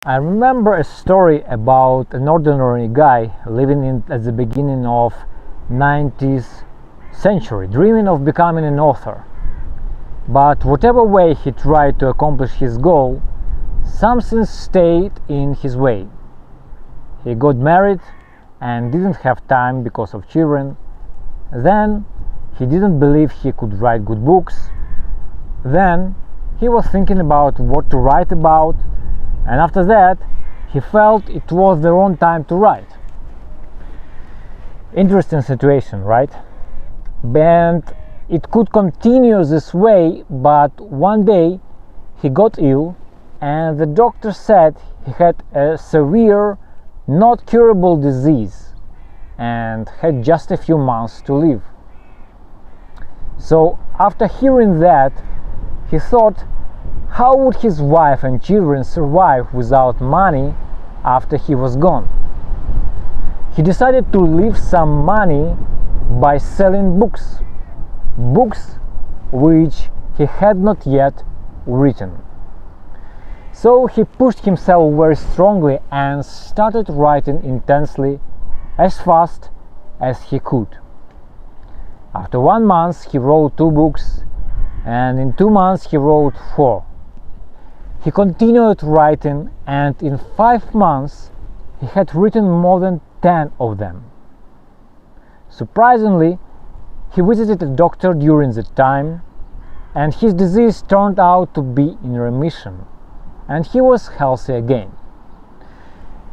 I remember a story about an ordinary guy living at the beginning of 19th century, dreaming of becoming an author. But whatever way he tried to accomplish his goal, something stayed in his way. He got married and didn't have time because of children. Then he didn't believe he could write good books. Then he was thinking about what to write about, and after that he felt it was the wrong time to write. Interesting situation, right? And it could continue this way, but one day he got ill and the doctor said he had a severe, not curable disease and had just a few months to live. So after hearing that, he thought, how would his wife and children survive without money after he was gone? He decided to leave some money by selling books which he had not yet written. So he pushed himself very strongly and started writing intensely, as fast as he could. After 1 month he wrote 2 books, and in 2 months he wrote 4. He continued writing, and in 5 months he had written more than 10 of them. Surprisingly, he visited a doctor during the time, and his disease turned out to be in remission, and he was healthy again.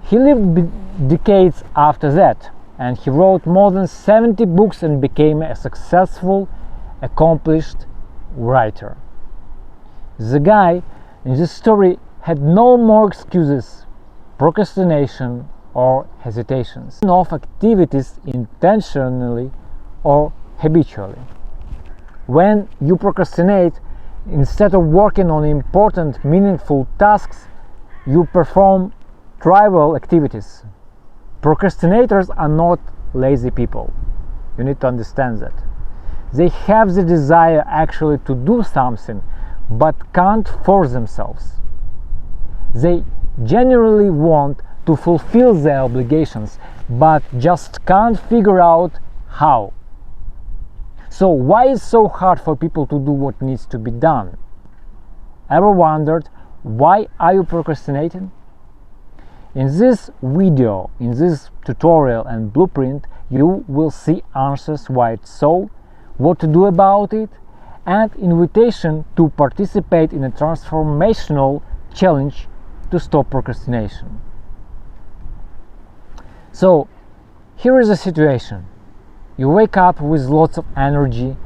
He lived decades after that, and he wrote more than 70 books and became a successful, accomplished writer. The guy in this story had no more excuses, procrastination, or hesitations of activities intentionally or habitually. When you procrastinate, instead of working on important, meaningful tasks, you perform trivial activities. Procrastinators are not lazy people. You need to understand that. They have the desire actually to do something, but can't force themselves. They genuinely want to fulfill their obligations, but just can't figure out how. So why is it so hard for people to do what needs to be done? Ever wondered, why are you procrastinating? In this video, in this tutorial and blueprint, you will see answers why it's so, what to do about it, and invitation to participate in a transformational challenge to stop procrastination. So, here is the situation. You wake up with lots of energy,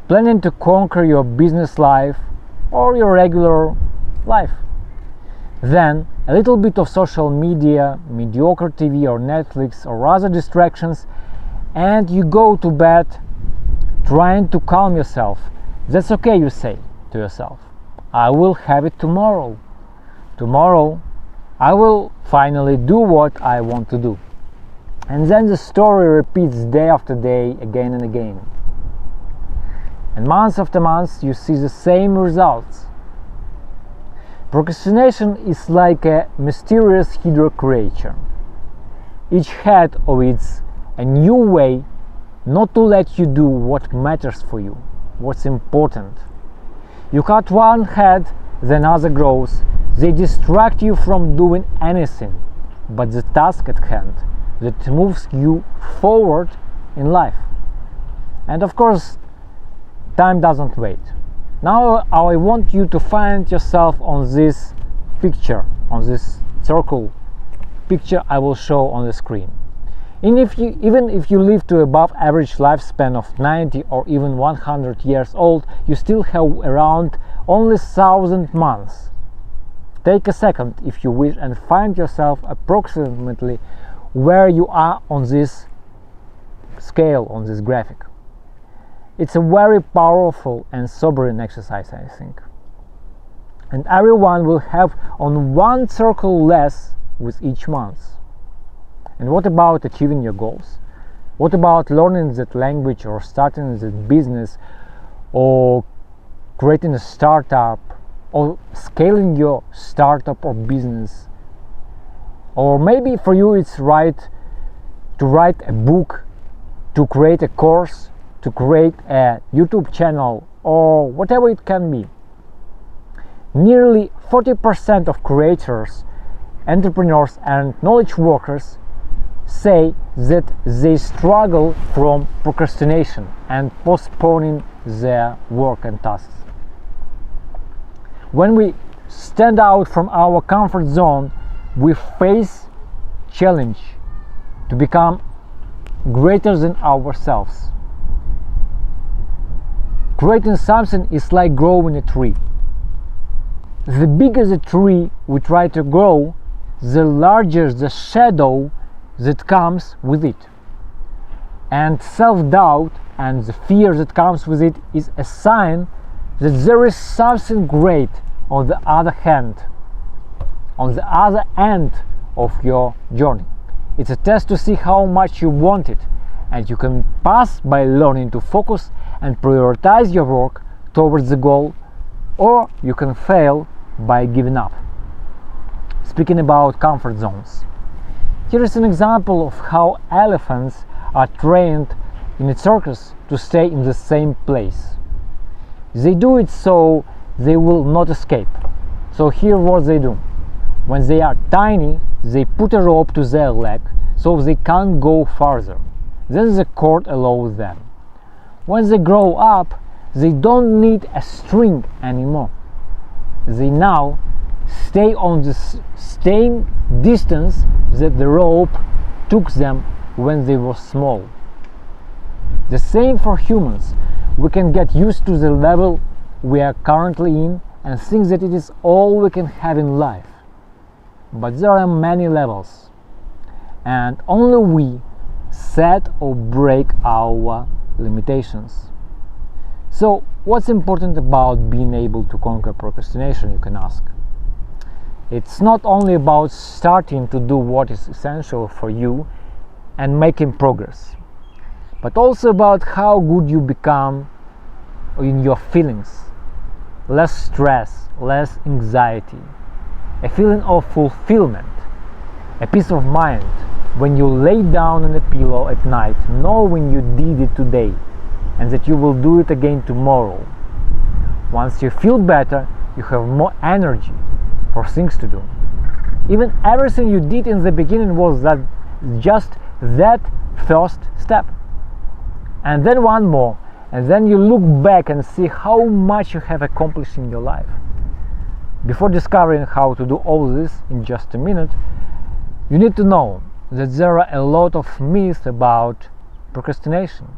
planning to conquer your business life or your regular life. Then, a little bit of social media, mediocre TV or Netflix or other distractions, and you go to bed trying to calm yourself. That's okay, you say to yourself. I will have it tomorrow. Tomorrow, I will finally do what I want to do. And then the story repeats day after day, again and again. And month after month, you see the same results. Procrastination is like a mysterious hidden creature. Each head of it's a new way not to let you do what matters for you, what's important. You cut one head, then another grows. They distract you from doing anything but the task at hand that moves you forward in life. And of course, time doesn't wait. Now I want you to find yourself on this picture, on this circle picture I will show on the screen. And even if you live to above average lifespan of 90 or even 100 years old, you still have around only 1,000 months. Take a second if you wish and find yourself approximately where you are on this scale, on this graphic. It's a very powerful and sobering exercise, I think. And everyone will have on one circle less with each month. And what about achieving your goals? What about learning that language or starting that business or creating a startup or scaling your startup or business Or maybe for you it's to write a book, to create a course, to create a YouTube channel, or whatever it can be. Nearly 40% of creators, entrepreneurs and knowledge workers say that they struggle from procrastination and postponing their work and tasks. When we stand out from our comfort zone, we face challenge to become greater than ourselves. Creating something is like growing a tree. The bigger the tree we try to grow, the larger the shadow that comes with it. And self-doubt and the fear that comes with it is a sign that there is something great on the other end of your journey. It's a test to see how much you want it, and you can pass by learning to focus and prioritize your work towards the goal, or you can fail by giving up. Speaking about comfort zones, here is an example of how elephants are trained in a circus to stay in the same place. They do it so they will not escape. So here what they do. When they are tiny, they put a rope to their leg so they can't go farther. Then the cord allows them. When they grow up, they don't need a string anymore. They now stay on the same distance that the rope took them when they were small. The same for humans. We can get used to the level we are currently in and think that it is all we can have in life. But there are many levels, and only we set or break our limitations. So, what's important about being able to conquer procrastination, you can ask? It's not only about starting to do what is essential for you and making progress, but also about how good you become in your feelings. Less stress, less anxiety, a feeling of fulfillment, a peace of mind when you lay down on a pillow at night knowing you did it today and that you will do it again tomorrow. Once you feel better, you have more energy for things to do. Even everything you did in the beginning was just that first step. And then one more, and then you look back and see how much you have accomplished in your life. Before discovering how to do all this in just a minute, you need to know that there are a lot of myths about procrastination.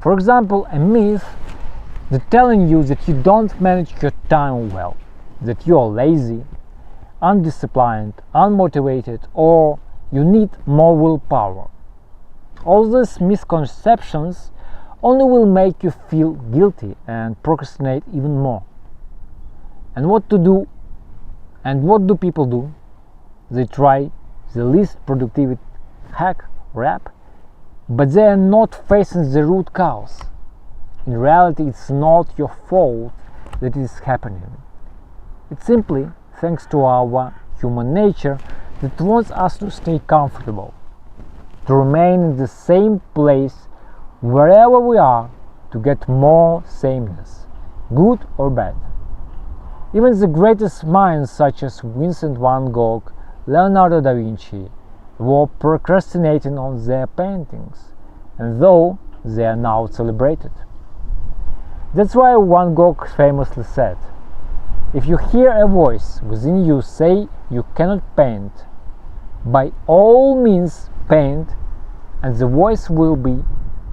For example, a myth that telling you that you don't manage your time well, that you are lazy, undisciplined, unmotivated, or you need more willpower. All these misconceptions only will make you feel guilty and procrastinate even more. And what to do? And what do people do? They try the least productive hack or app, but they are not facing the root cause. In reality, it's not your fault that it is happening. It's simply thanks to our human nature that wants us to stay comfortable, to remain in the same place wherever we are, to get more sameness, good or bad. Even the greatest minds such as Vincent van Gogh, Leonardo da Vinci, were procrastinating on their paintings, and though they are now celebrated. That's why Van Gogh famously said, "If you hear a voice within you say you cannot paint, by all means paint, and the voice will be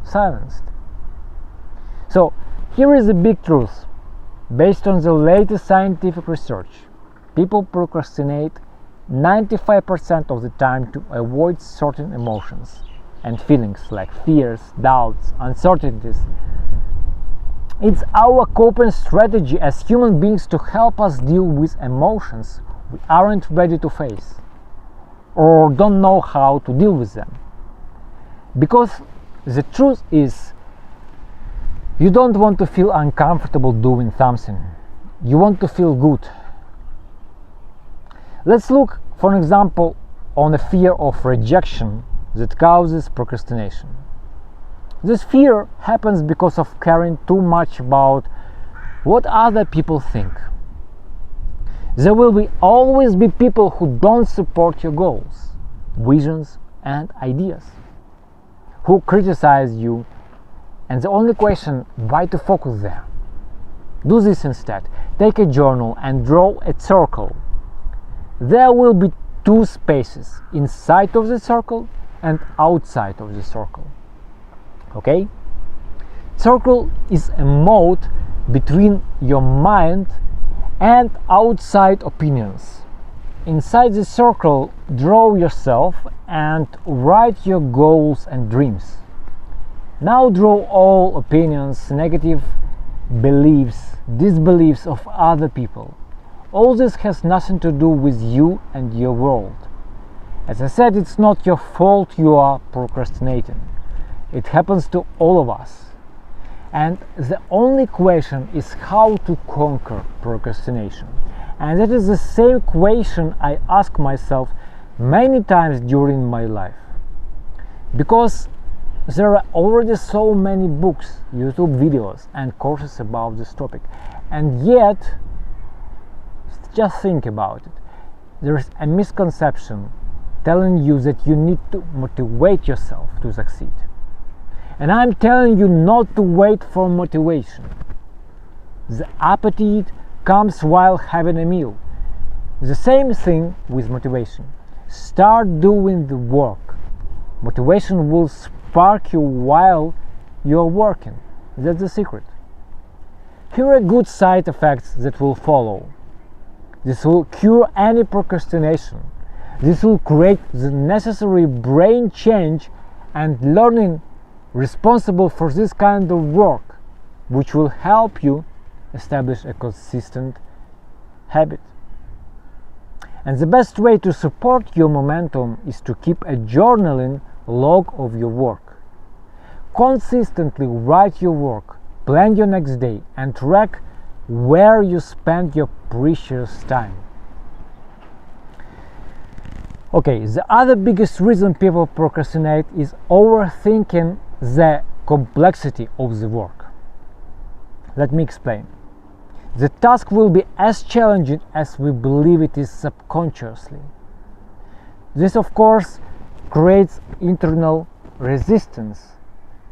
silenced." So here is the big truth. Based on the latest scientific research, people procrastinate 95% of the time to avoid certain emotions and feelings like fears, doubts, uncertainties. It's our coping strategy as human beings to help us deal with emotions we aren't ready to face or don't know how to deal with them. Because the truth is, you don't want to feel uncomfortable doing something. You want to feel good. Let's look, for example, on a fear of rejection that causes procrastination. This fear happens because of caring too much about what other people think. There will always be people who don't support your goals, visions, and ideas, who criticize you, and the only question, why to focus there? Do this instead. Take a journal and draw a circle. There will be two spaces, inside of the circle and outside of the circle. Okay? Circle is a moat between your mind and outside opinions. Inside the circle, draw yourself and write your goals and dreams. Now draw all opinions, negative beliefs, disbeliefs of other people. All this has nothing to do with you and your world. As I said, it's not your fault you are procrastinating. It happens to all of us. And the only question is how to conquer procrastination. And that is the same question I ask myself many times during my life. Because there are already so many books, YouTube videos, and courses about this topic. And yet, just think about it. There is a misconception telling you that you need to motivate yourself to succeed. And I'm telling you not to wait for motivation. The appetite comes while having a meal. The same thing with motivation. Start doing the work. Motivation will spark you while you're working. That's the secret. Here are good side effects that will follow. This will cure any procrastination. This will create the necessary brain change and learning responsible for this kind of work, which will help you establish a consistent habit. And the best way to support your momentum is to keep a journaling log of your work. Consistently write your work, plan your next day, and track where you spend your precious time. Okay, the other biggest reason people procrastinate is overthinking the complexity of the work. Let me explain. The task will be as challenging as we believe it is subconsciously. This, of course, creates internal resistance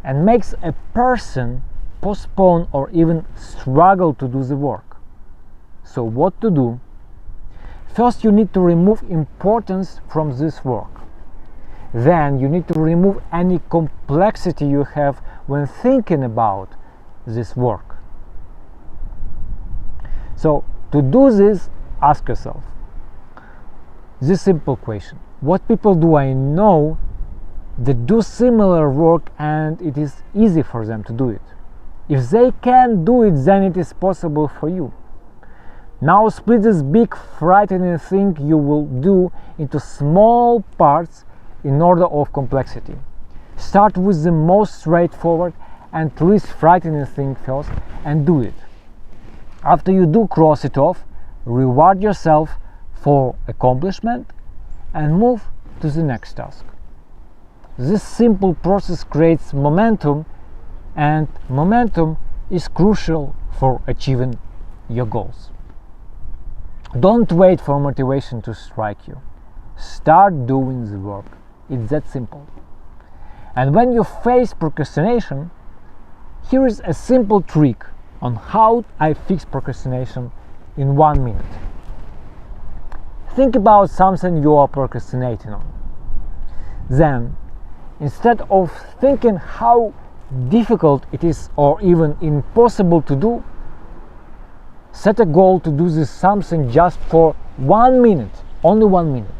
and makes a person postpone or even struggle to do the work. So what to do? First, you need to remove importance from this work. Then you need to remove any complexity you have when thinking about this work. So to do this, ask yourself this simple question: what people do I know that do similar work and it is easy for them to do it? If they can do it, then it is possible for you. Now split this big frightening thing you will do into small parts in order of complexity. Start with the most straightforward and least frightening thing first and do it. After you do cross it off, reward yourself for accomplishment and move to the next task. This simple process creates momentum, and momentum is crucial for achieving your goals. Don't wait for motivation to strike you. Start doing the work. It's that simple. And when you face procrastination, here is a simple trick on how I fix procrastination in 1 minute. Think about something you are procrastinating on. Then, instead of thinking how difficult it is or even impossible to do, set a goal to do this something just for 1 minute, only 1 minute.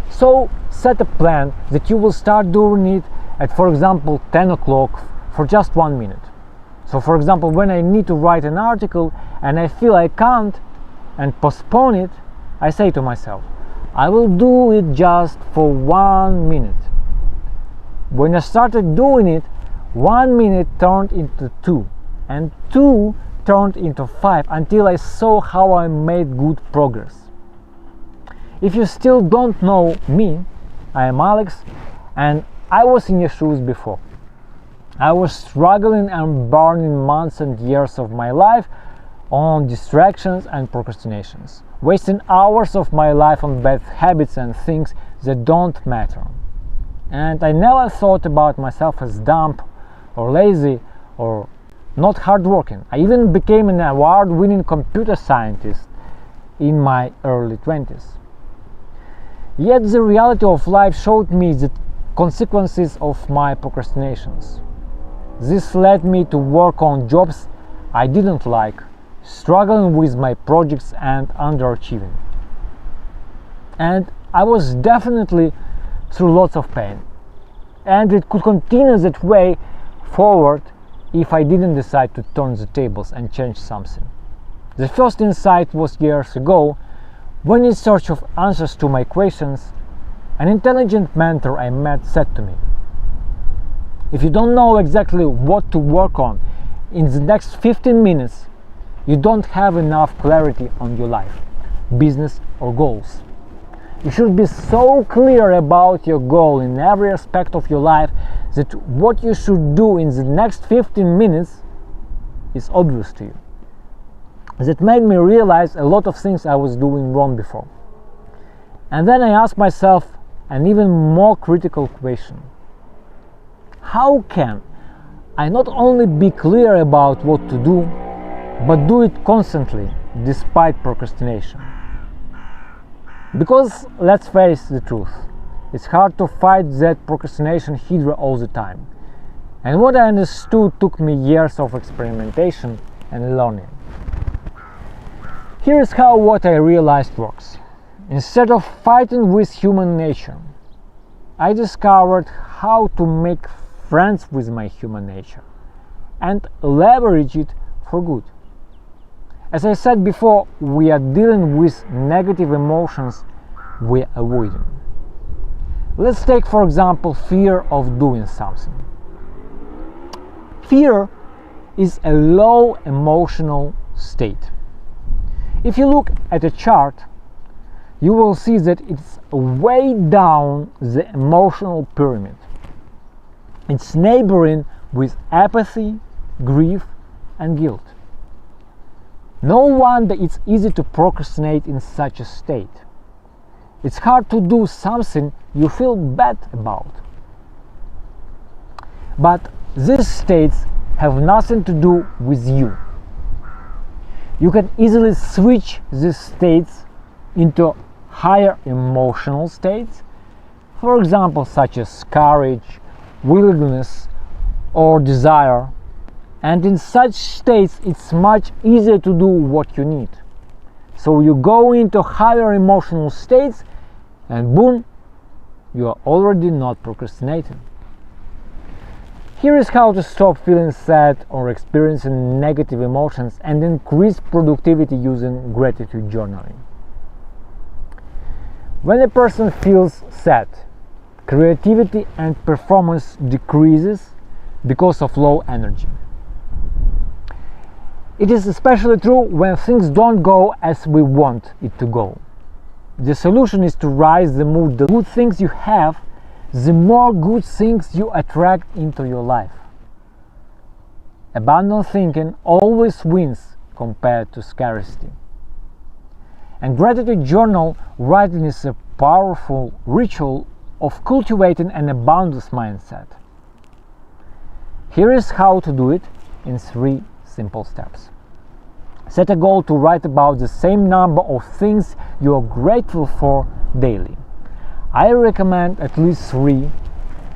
So set a plan that you will start doing it at, for example, 10 o'clock for just 1 minute. So for example, when I need to write an article and I feel I can't and postpone it, I say to myself, I will do it just for 1 minute. When I started doing it, 1 minute turned into 2 and 2 turned into 5 until I saw how I made good progress. If you still don't know me, I am Alex, and I was in your shoes before. I was struggling and burning months and years of my life on distractions and procrastinations, wasting hours of my life on bad habits and things that don't matter. And I never thought about myself as dumb or lazy or not hardworking. I even became an award-winning computer scientist in my early 20s. Yet the reality of life showed me the consequences of my procrastinations. This led me to work on jobs I didn't like, struggling with my projects and underachieving. And I was definitely through lots of pain. And it could continue that way forward if I didn't decide to turn the tables and change something. The first insight was years ago, when in search of answers to my questions, an intelligent mentor I met said to me, "If you don't know exactly what to work on in the next 15 minutes, you don't have enough clarity on your life, business or goals. You should be so clear about your goal in every aspect of your life that what you should do in the next 15 minutes is obvious to you." That made me realize a lot of things I was doing wrong before. And then I asked myself an even more critical question. How can I not only be clear about what to do, but do it constantly despite procrastination? Because let's face the truth, it's hard to fight that procrastination hydra all the time. And what I understood took me years of experimentation and learning. Here is how what I realized works. Instead of fighting with human nature, I discovered how to make friends with my human nature and leverage it for good. As I said before, we are dealing with negative emotions we're avoiding. Let's take, for example, fear of doing something. Fear is a low emotional state. If you look at a chart, you will see that it's way down the emotional pyramid. It's neighboring with apathy, grief, and guilt. No wonder it's easy to procrastinate in such a state. It's hard to do something you feel bad about. But these states have nothing to do with you. You can easily switch these states into higher emotional states, for example, such as courage, willingness, or desire. And in such states, it's much easier to do what you need. So you go into higher emotional states and boom, you are already not procrastinating. Here is how to stop feeling sad or experiencing negative emotions and increase productivity using gratitude journaling. When a person feels sad, creativity and performance decreases because of low energy. It is especially true when things don't go as we want it to go. The solution is to raise the mood. The good things you have, the more good things you attract into your life. Abundant thinking always wins compared to scarcity. And gratitude journal writing is a powerful ritual of cultivating an abundance mindset. Here is how to do it in 3 simple steps. Set a goal to write about the same number of things you are grateful for daily. I recommend at least 3.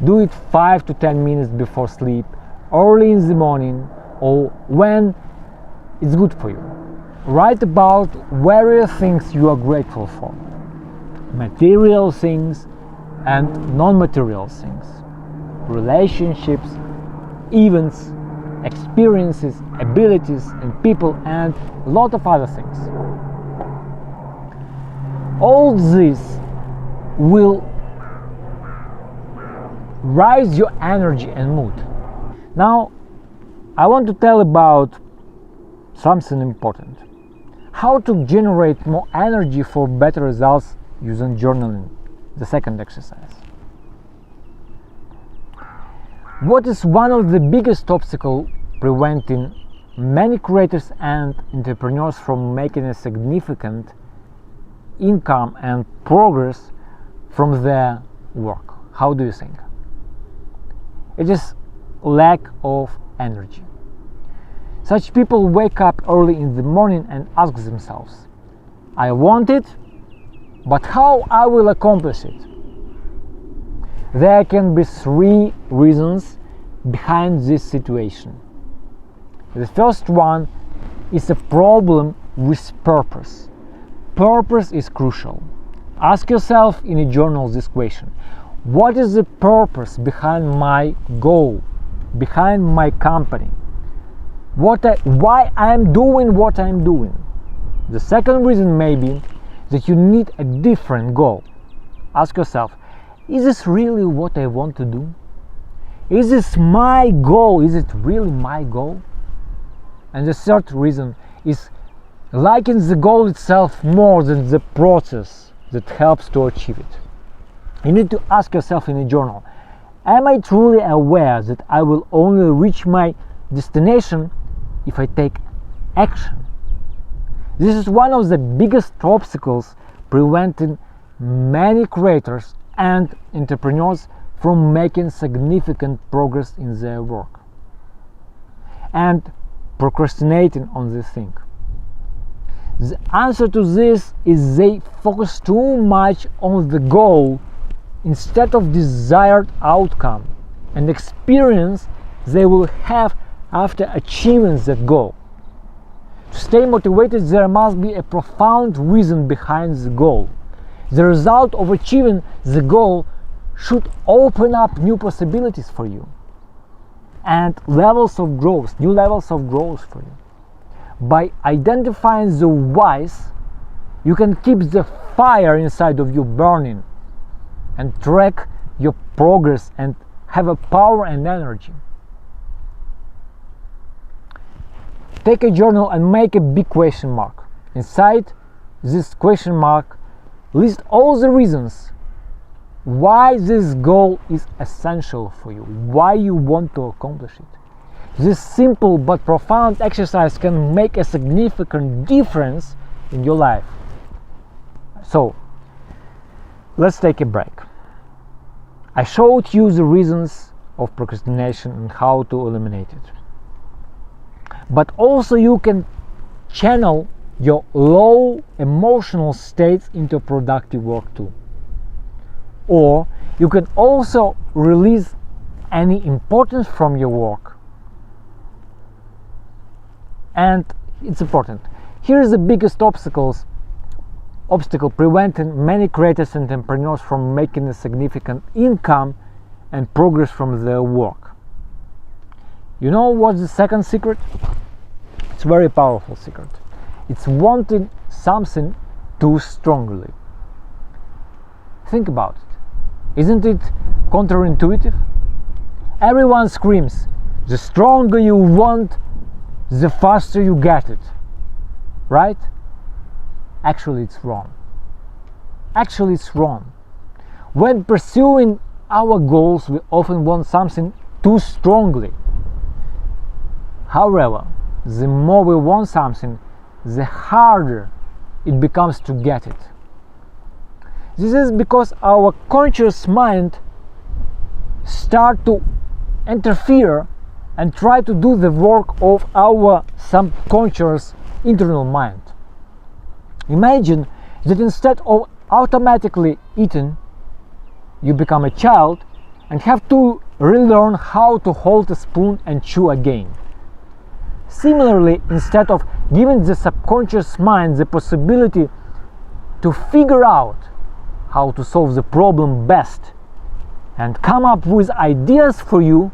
Do it 5 to 10 minutes before sleep, early in the morning, or when it's good for you. Write about various things you are grateful for. Material things and non-material things. Relationships, events, experiences, abilities, and people, and a lot of other things. All this will raise your energy and mood. Now, I want to tell about something important. How to generate more energy for better results using journaling, the second exercise. What is one of the biggest obstacles preventing many creators and entrepreneurs from making a significant income and progress from their work? How do you think? It is lack of energy. Such people wake up early in the morning and ask themselves, I want it, but how I will accomplish it? There can be three reasons behind this situation. The first one is a problem with purpose. Purpose is crucial. Ask yourself in a journal this question. What is the purpose behind my goal, behind my company? Why I am doing what I am doing? The second reason may be that you need a different goal. Ask yourself, is this really what I want to do? Is this my goal? Is it really my goal? And the third reason is liking the goal itself more than the process that helps to achieve it. You need to ask yourself in a journal, am I truly aware that I will only reach my destination if I take action? This is one of the biggest obstacles preventing many creators and entrepreneurs from making significant progress in their work and procrastinating on this thing. The answer to this is they focus too much on the goal instead of desired outcome and experience they will have after achieving that goal. To stay motivated, there must be a profound reason behind the goal. The result of achieving the goal should open up new possibilities for you and new levels of growth for you. By identifying the whys, you can keep the fire inside of you burning and track your progress and have a power and energy. Take a journal and make a big question mark. Inside this question mark, list all the reasons why this goal is essential for you, why you want to accomplish it. This simple but profound exercise can make a significant difference in your life. So, let's take a break. I showed you the reasons of procrastination and how to eliminate it. But also you can channel your low emotional states into productive work too. Or you can also release any importance from your work. And it's important. Here is the biggest obstacle preventing many creators and entrepreneurs from making a significant income and progress from their work. You know what's the second secret? It's a very powerful secret. It's wanting something too strongly. Think about it. Isn't it counterintuitive? Everyone screams, the stronger you want, the faster you get it. Right? Actually, it's wrong. When pursuing our goals, we often want something too strongly. However, the more we want something, the harder it becomes to get it. This is because our conscious mind starts to interfere and try to do the work of our subconscious internal mind. Imagine that instead of automatically eating, you become a child and have to relearn how to hold a spoon and chew again. Similarly, instead of giving the subconscious mind the possibility to figure out how to solve the problem best and come up with ideas for you,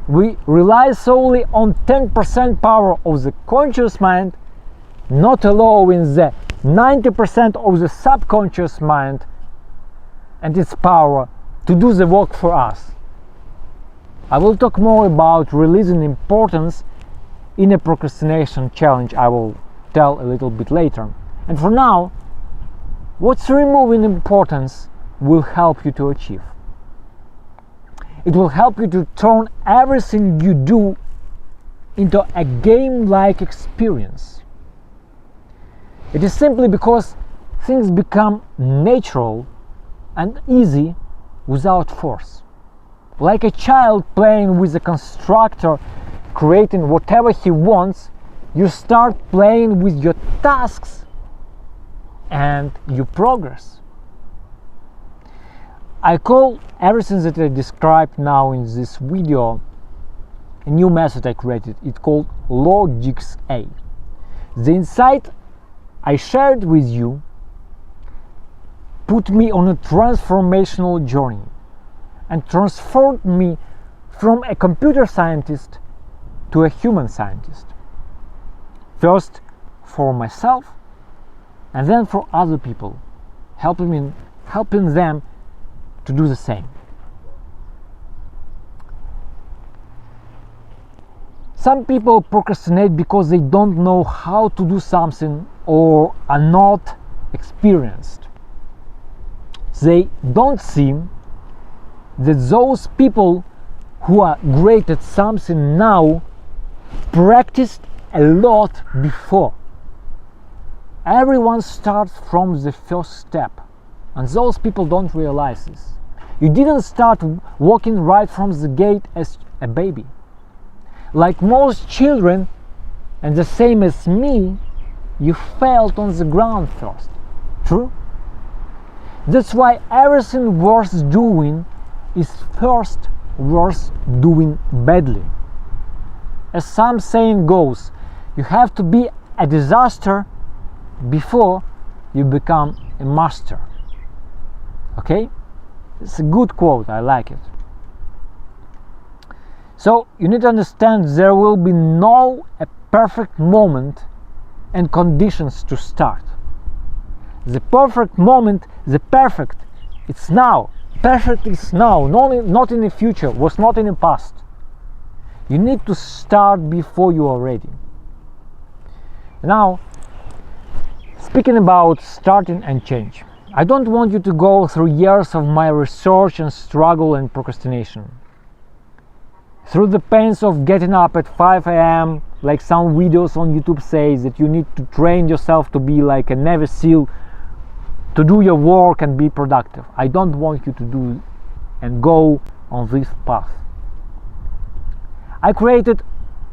we rely solely on 10% power of the conscious mind, not allowing the 90% of the subconscious mind and its power to do the work for us. I will talk more about releasing importance in a procrastination challenge. I will tell a little bit later. And for now, what's removing importance will help you to achieve. It will help you to turn everything you do into a game-like experience. It is simply because things become natural and easy without force. Like a child playing with a constructor, creating whatever he wants, you start playing with your tasks and you progress. I call everything that I described now in this video a new method I created. It's called Logics A. The insight I shared with you put me on a transformational journey and transformed me from a computer scientist to a human scientist. First for myself and then for other people, helping them to do the same. Some people procrastinate because they don't know how to do something or are not experienced. They don't see that those people who are great at something now practiced a lot before. Everyone starts from the first step, and those people don't realize this. You didn't start walking right from the gate as a baby. Like most children, and the same as me, you failed on the ground first. True? That's why everything worth doing is first worth doing badly. As some saying goes, you have to be a disaster before you become a master. Okay? It's a good quote, I like it. So you need to understand there will be no a perfect moment and conditions to start. The perfect moment, it's now. Perfect is now, not in the future, was not in the past. You need to start before you are ready. Now, speaking about starting and change, I don't want you to go through years of my research and struggle and procrastination. Through the pains of getting up at 5 a.m., like some videos on YouTube say that you need to train yourself to be like a Navy SEAL, to do your work and be productive. I don't want you to do and go on this path. I created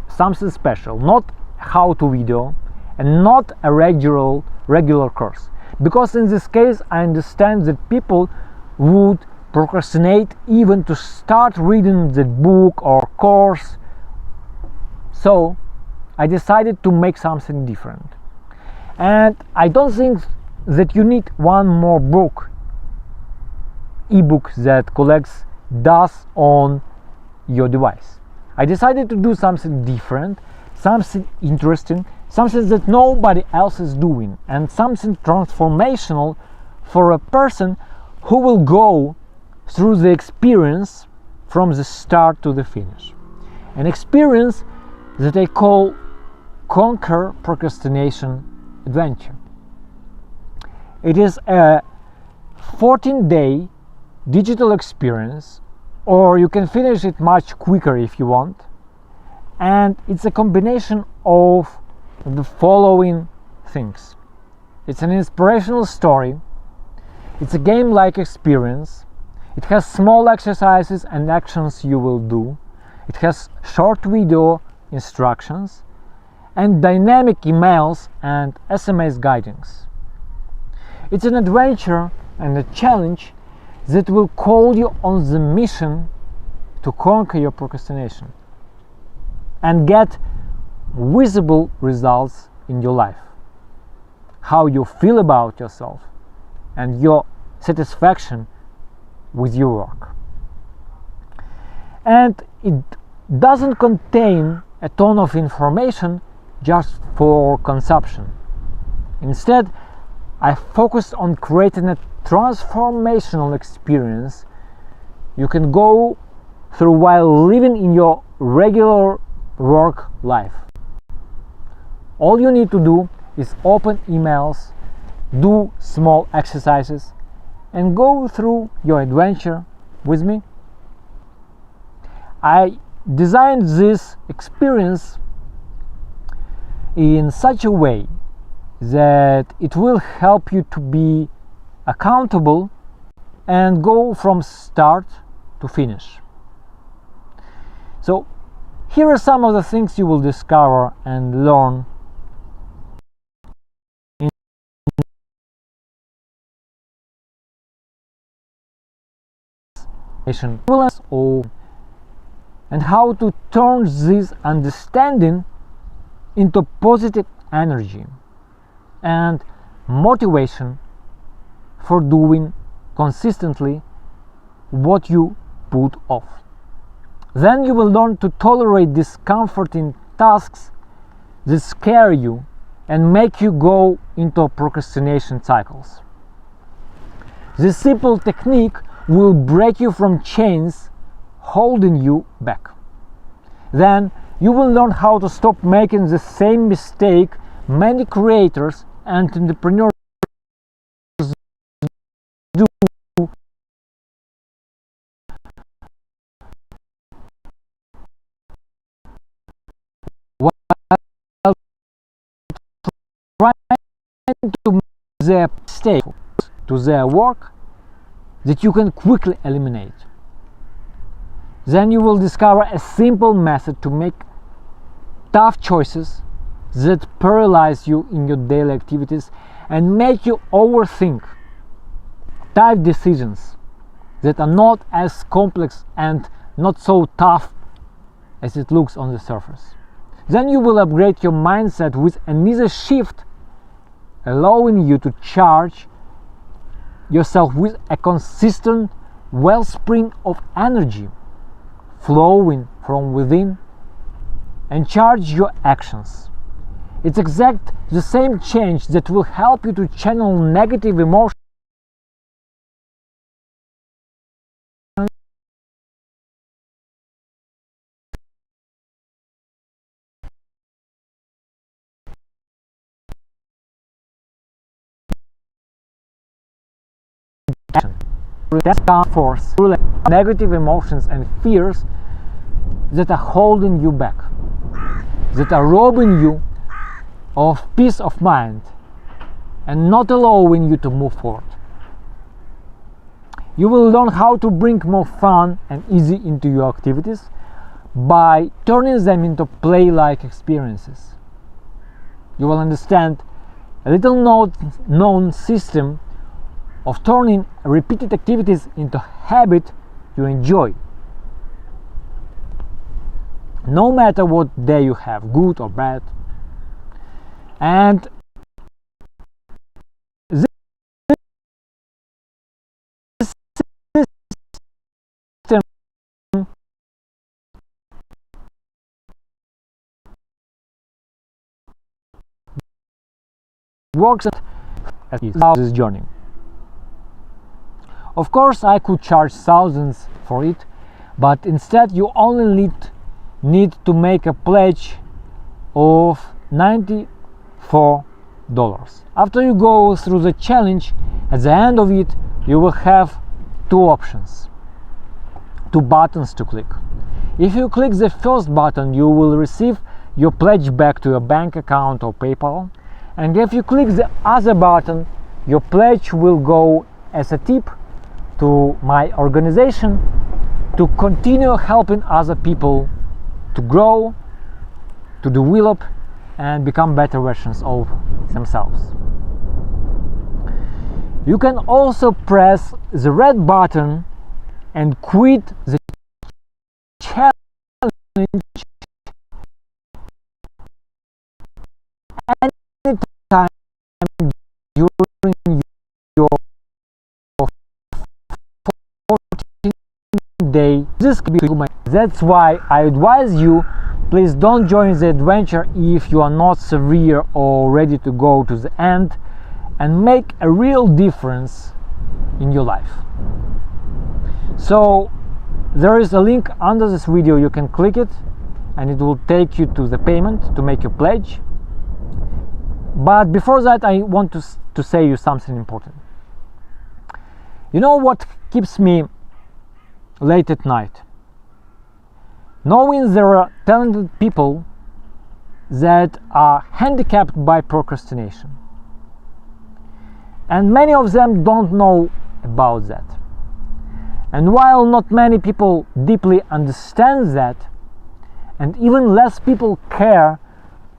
something special, not a how-to video and not a regular course. Because in this case I understand that people would procrastinate even to start reading the book or course. So I decided to make something different. And I don't think that you need one more ebook that collects dust on your device. I decided to do something different, something interesting, something that nobody else is doing, and something transformational for a person who will go through the experience from the start to the finish. An experience that I call Conquer Procrastination Adventure. It is a 14-day digital experience, or you can finish it much quicker if you want, and it's a combination of the following things. It's an inspirational story, it's a game-like experience, it has small exercises and actions you will do, it has short video instructions, and dynamic emails and SMS guidance. It's an adventure and a challenge that will call you on the mission to conquer your procrastination and get visible results in your life. How you feel about yourself and your satisfaction with your work. And it doesn't contain a ton of information just for consumption. Instead, I focused on creating a transformational experience you can go through while living in your regular work life. All you need to do is open emails, do small exercises, and go through your adventure with me. I designed this experience in such a way that it will help you to be accountable and go from start to finish. So here are some of the things you will discover and learn in and how to turn this understanding into positive energy and motivation for doing consistently what you put off. Then you will learn to tolerate discomforting tasks that scare you and make you go into procrastination cycles. This simple technique will break you from chains holding you back. Then you will learn how to stop making the same mistake many creators and entrepreneurs do while trying to make their mistake to their work that you can quickly eliminate. Then you will discover a simple method to make tough choices that paralyze you in your daily activities and make you overthink tough decisions that are not as complex and not so tough as it looks on the surface. Then you will upgrade your mindset with an easy shift, allowing you to charge yourself with a consistent wellspring of energy flowing from within and charge your actions. It's exact the same change that will help you to channel negative emotions that force negative emotions and fears that are holding you back, that are robbing you of peace of mind and not allowing you to move forward. You will learn how to bring more fun and easy into your activities by turning them into play-like experiences. You will understand a little known system of turning repeated activities into habit you enjoy, no matter what day you have, good or bad. And this system works as this journey. Of course, I could charge thousands for it, but instead you only need to make a pledge of $94. After you go through the challenge, at the end of it, you will have two options, two buttons to click. If you click the first button, you will receive your pledge back to your bank account or PayPal. And if you click the other button, your pledge will go as a tip to my organization to continue helping other people to grow, to develop and become better versions of themselves. You can also press the red button and quit the challenge anytime during your 14-day. That's why I advise you, please don't join the adventure if you are not severe or ready to go to the end and make a real difference in your life. So there is a link under this video, you can click it and it will take you to the payment to make your pledge. But before that, I want to say you something important. You know what keeps me late at night? knowing there are talented people that are handicapped by procrastination. And many of them don't know about that. And while not many people deeply understand that, and even less people care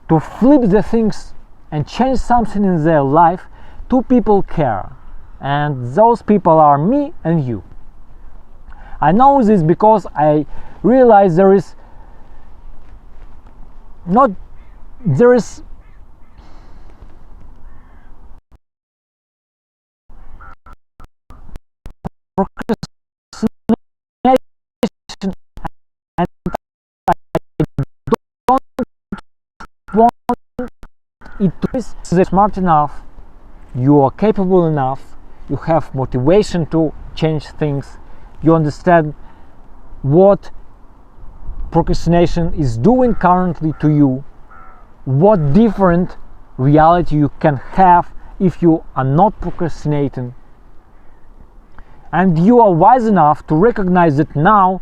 to flip the things and change something in their life, two people care. And those people are me and you. I know this because I realize there is procrastination, and I don't want it to be smart enough, you are capable enough, you have motivation to change things, you understand what procrastination is doing currently to you, what different reality you can have if you are not procrastinating, and you are wise enough to recognize that now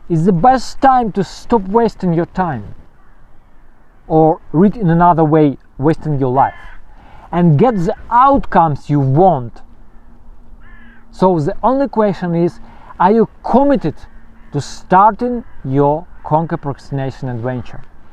is the best time to stop wasting your time, or read in another way, wasting your life, and get the outcomes you want. So the only question is, are you committed to starting your Conquer Procrastination adventure?